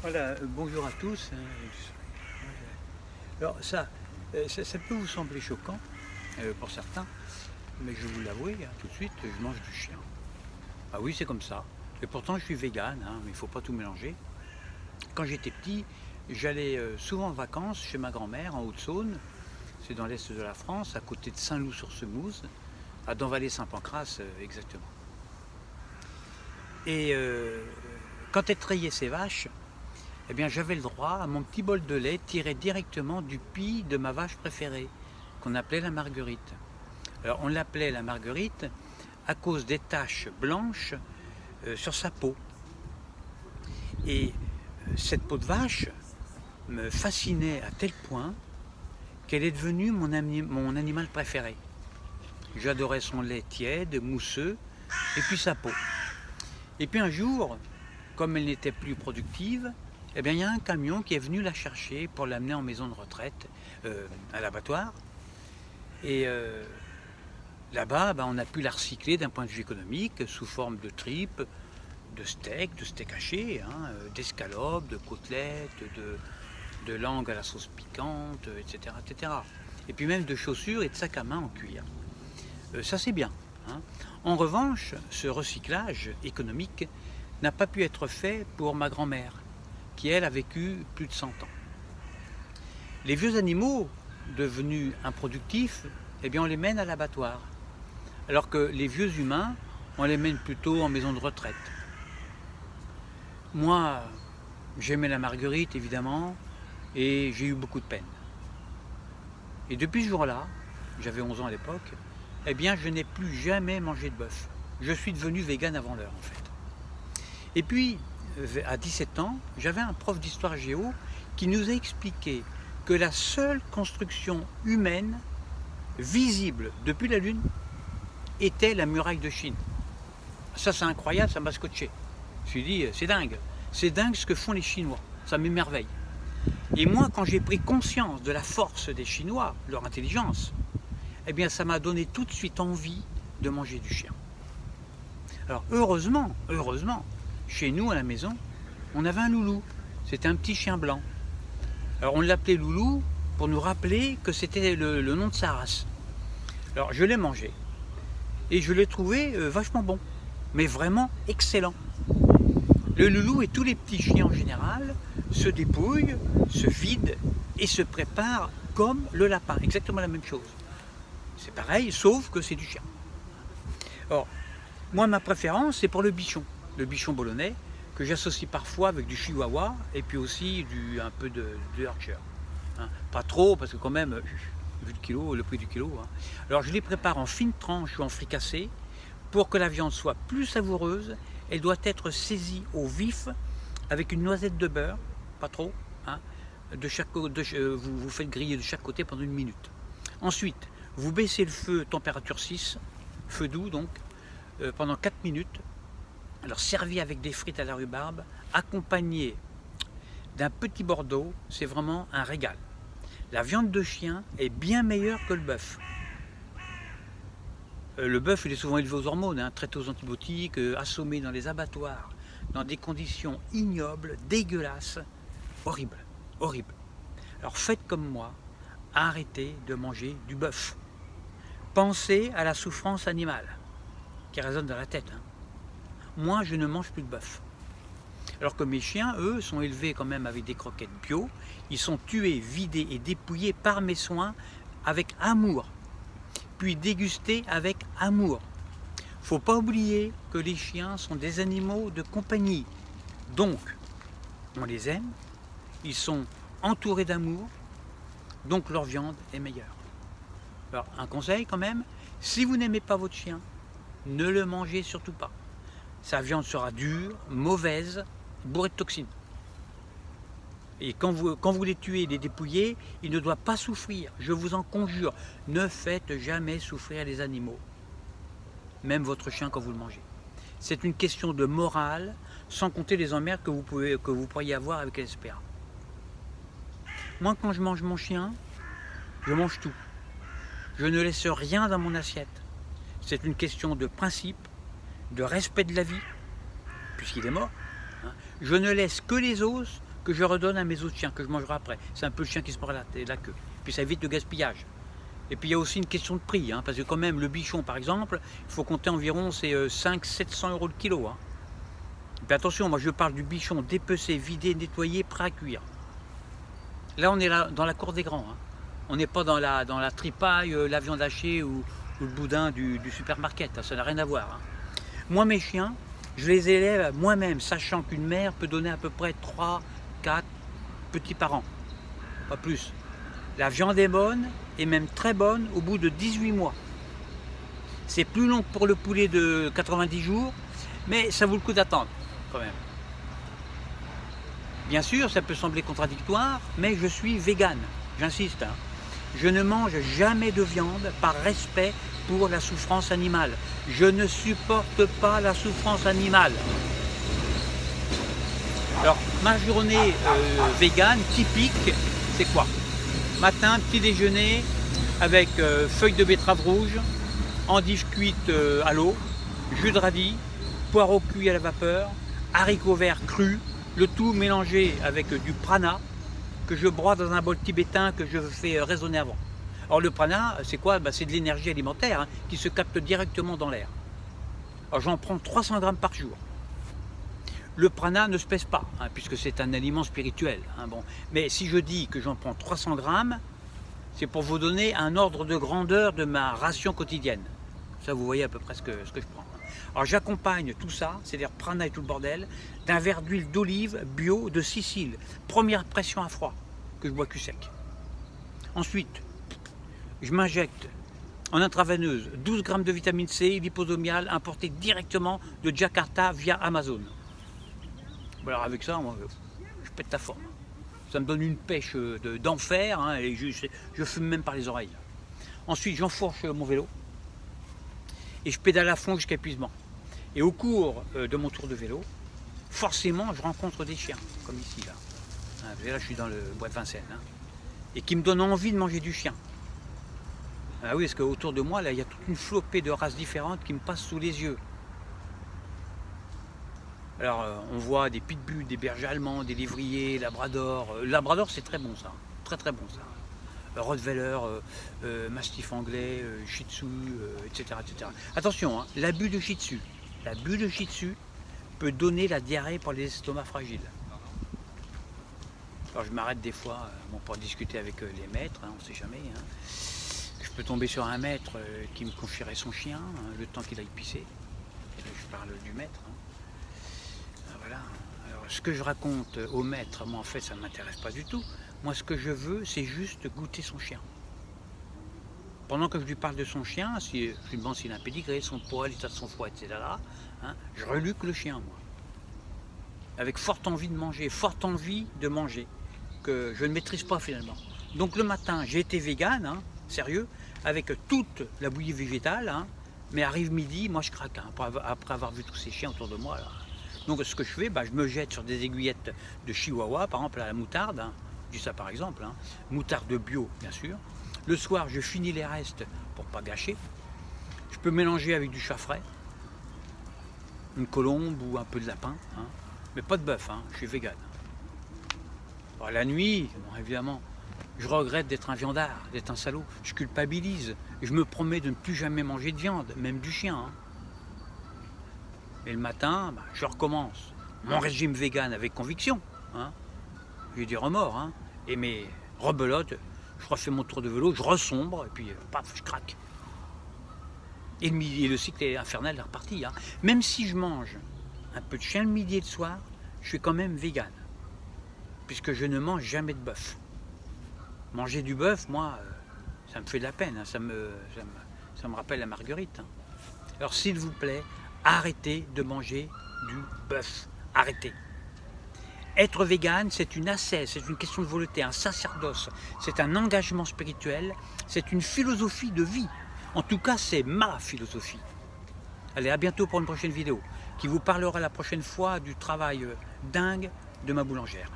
Voilà, bonjour à tous. Alors ça peut vous sembler choquant pour certains, mais je vais vous l'avouer tout de suite, je mange du chien. Ah oui, c'est comme ça. Et pourtant, je suis végane, mais il ne faut pas tout mélanger. Quand j'étais petit, j'allais souvent en vacances chez ma grand-mère en Haute-Saône, c'est dans l'est de la France, à côté de Saint-Loup-sur-Semouse, à Denvalet-Saint-Pancrace exactement. Et quand elle trayait ses vaches, eh bien, j'avais le droit à mon petit bol de lait tiré directement du pis de ma vache préférée, qu'on appelait la Marguerite. Alors, on l'appelait la Marguerite à cause des taches blanches sur sa peau. Et cette peau de vache me fascinait à tel point qu'elle est devenue mon animal préféré. J'adorais son lait tiède, mousseux, et puis sa peau. Et puis un jour, comme elle n'était plus productive, eh bien, il y a un camion qui est venu la chercher pour l'amener en maison de retraite, à l'abattoir. Et là-bas, on a pu la recycler d'un point de vue économique, sous forme de tripes, de steak haché, d'escalopes, de côtelettes, de langue à la sauce piquante, etc., etc. Et puis même de chaussures et de sacs à main en cuir. Ça, c'est bien. En revanche, ce recyclage économique n'a pas pu être fait pour ma grand-mère, qui elle a vécu plus de 100 ans. Les vieux animaux devenus improductifs, eh bien on les mène à l'abattoir, alors que les vieux humains, on les mène plutôt en maison de retraite. Moi, j'aimais la Marguerite évidemment, et j'ai eu beaucoup de peine. Et depuis ce jour-là, j'avais 11 ans à l'époque, eh bien je n'ai plus jamais mangé de bœuf. Je suis devenu végane avant l'heure en fait. Et puis, à 17 ans, j'avais un prof d'histoire géo qui nous a expliqué que la seule construction humaine visible depuis la Lune était la muraille de Chine. Ça, c'est incroyable, ça m'a scotché. Je me suis dit, c'est dingue ce que font les Chinois, ça m'émerveille. Et moi, quand j'ai pris conscience de la force des Chinois, leur intelligence, eh bien, ça m'a donné tout de suite envie de manger du chien. Alors, heureusement, chez nous, à la maison, on avait un loulou. C'était un petit chien blanc. Alors, on l'appelait Loulou pour nous rappeler que c'était le nom de sa race. Alors, je l'ai mangé. Et je l'ai trouvé vachement bon. Mais vraiment excellent. Le loulou et tous les petits chiens en général se dépouillent, se vident et se préparent comme le lapin. Exactement la même chose. C'est pareil, sauf que c'est du chien. Alors, moi, ma préférence, c'est pour le bichon bolonais, que j'associe parfois avec du chihuahua et puis aussi un peu de Yorkshire. Pas trop, parce que quand même, vu le prix du kilo. Alors, je les prépare en fines tranches ou en fricassé. Pour que la viande soit plus savoureuse, elle doit être saisie au vif avec une noisette de beurre, pas trop. Vous faites griller de chaque côté pendant 1 minute. Ensuite, vous baissez le feu température 6, feu doux donc, pendant 4 minutes. Alors servi avec des frites à la rhubarbe, accompagné d'un petit bordeaux, c'est vraiment un régal. La viande de chien est bien meilleure que le bœuf. Le bœuf, il est souvent élevé aux hormones, traité aux antibiotiques, assommé dans les abattoirs, dans des conditions ignobles, dégueulasses, horribles. Alors faites comme moi, arrêtez de manger du bœuf. Pensez à la souffrance animale qui résonne dans la tête. Moi, je ne mange plus de bœuf. Alors que mes chiens, eux, sont élevés quand même avec des croquettes bio. Ils sont tués, vidés et dépouillés par mes soins avec amour, puis dégustés avec amour. Faut pas oublier que les chiens sont des animaux de compagnie. Donc, on les aime, ils sont entourés d'amour, donc leur viande est meilleure. Alors, un conseil quand même, si vous n'aimez pas votre chien, ne le mangez surtout pas. Sa viande sera dure, mauvaise, bourrée de toxines. Et quand vous les tuez, les dépouillez, il ne doit pas souffrir. Je vous en conjure, ne faites jamais souffrir les animaux. Même votre chien quand vous le mangez. C'est une question de morale, sans compter les emmerdes que vous pourriez avoir avec les SPA. Moi, quand je mange mon chien, je mange tout. Je ne laisse rien dans mon assiette. C'est une question de principe, de respect de la vie, puisqu'il est mort. Je ne laisse que les os que je redonne à mes autres chiens, que je mangerai après. C'est un peu le chien qui se mord la queue. Puis ça évite le gaspillage. Et puis il y a aussi une question de prix, hein, parce que quand même le bichon par exemple, il faut compter environ 500-700 € le kilo. Hein. Et puis attention, moi je parle du bichon dépecé, vidé, nettoyé, prêt à cuire. Là on est là, dans la cour des grands. Hein. On n'est pas dans la tripaille, la viande hachée ou le boudin du supermarket. Hein. Ça n'a rien à voir. Hein. Moi mes chiens, je les élève moi-même, sachant qu'une mère peut donner à peu près 3-4 petits par an. Pas plus. La viande est bonne, et même très bonne, au bout de 18 mois. C'est plus long que pour le poulet de 90 jours, mais ça vaut le coup d'attendre, quand même. Bien sûr, ça peut sembler contradictoire, mais je suis végane, j'insiste. Hein. Je ne mange jamais de viande par respect pour la souffrance animale. Je ne supporte pas la souffrance animale. Alors, ma journée végane typique, c'est quoi? Matin, petit déjeuner avec feuilles de betterave rouge, endives cuites à l'eau, jus de radis, poireaux cuits à la vapeur, haricots verts crus, le tout mélangé avec du prana que je broie dans un bol tibétain que je fais résonner avant. Alors le prana, c'est quoi? C'est de l'énergie alimentaire hein, qui se capte directement dans l'air. Alors j'en prends 300 grammes par jour. Le prana ne se pèse pas, hein, puisque c'est un aliment spirituel. Hein, bon. Mais si je dis que j'en prends 300 grammes, c'est pour vous donner un ordre de grandeur de ma ration quotidienne. Ça, vous voyez à peu près ce que je prends. Alors j'accompagne tout ça, c'est-à-dire prana et tout le bordel, d'un verre d'huile d'olive bio de Sicile. Première pression à froid, que je bois cul sec. Ensuite, je m'injecte en intraveineuse 12 grammes de vitamine C liposomiale importée directement de Jakarta via Amazon. Alors avec ça, moi, je pète la forme. Ça me donne une pêche d'enfer hein, et je fume même par les oreilles. Ensuite, j'enfourche mon vélo et je pédale à fond jusqu'à épuisement. Et au cours de mon tour de vélo, forcément, je rencontre des chiens, comme ici. Là, hein, vous voyez, là je suis dans le bois de Vincennes. Hein, et qui me donnent envie de manger du chien. Ah oui, parce qu'autour de moi, là, il y a toute une flopée de races différentes qui me passent sous les yeux. Alors, on voit des pitbulls, des bergers allemands, des lévriers, labrador. Labrador, c'est très bon ça, très très bon ça. Rottweiler, Mastiff anglais, Shih Tzu, etc., etc. Attention, hein, l'abus de Shih Tzu peut donner la diarrhée pour les estomacs fragiles. Alors je m'arrête des fois pour discuter avec les maîtres, hein, on ne sait jamais. Hein. Je peux tomber sur un maître qui me confierait son chien, hein, le temps qu'il aille pisser. Et là, je parle du maître. Hein. Voilà. Alors, ce que je raconte au maître, moi en fait ça ne m'intéresse pas du tout. Moi ce que je veux c'est juste goûter son chien. Pendant que je lui parle de son chien, si je lui demande s'il a un pédigré, son poil, l'état de son foie, etc. Hein, je reluque le chien moi. Avec forte envie de manger, que je ne maîtrise pas finalement. Donc le matin j'ai été végane, hein, sérieux, avec toute la bouillie végétale, hein, mais arrive midi, moi je craque, hein, après avoir vu tous ces chiens autour de moi. Là. Donc ce que je fais, je me jette sur des aiguillettes de chihuahua, par exemple à la moutarde, hein, je dis ça par exemple, hein, moutarde bio bien sûr. Le soir je finis les restes pour pas gâcher. Je peux mélanger avec du chat frais, une colombe ou un peu de lapin, hein, mais pas de bœuf, hein, je suis végane. Alors, la nuit, bon, évidemment, je regrette d'être un viandard, d'être un salaud, je culpabilise, je me promets de ne plus jamais manger de viande, même du chien. Hein. Et le matin, je recommence mon régime vegan avec conviction. Hein. J'ai des remords, hein. Et mes rebelotes, je refais mon tour de vélo, je ressombre, et puis paf, je craque. Et le cycle est infernal, est reparti. Hein. Même si je mange un peu de chien le midi et le soir, je suis quand même vegan. Puisque je ne mange jamais de bœuf. Manger du bœuf, moi, ça me fait de la peine, hein. Ça me rappelle la marguerite. Hein. Alors s'il vous plaît, arrêtez de manger du bœuf. Arrêtez. Être végane, c'est une ascèse, c'est une question de volonté, un sacerdoce, c'est un engagement spirituel, c'est une philosophie de vie. En tout cas, c'est ma philosophie. Allez, à bientôt pour une prochaine vidéo qui vous parlera la prochaine fois du travail dingue de ma boulangère.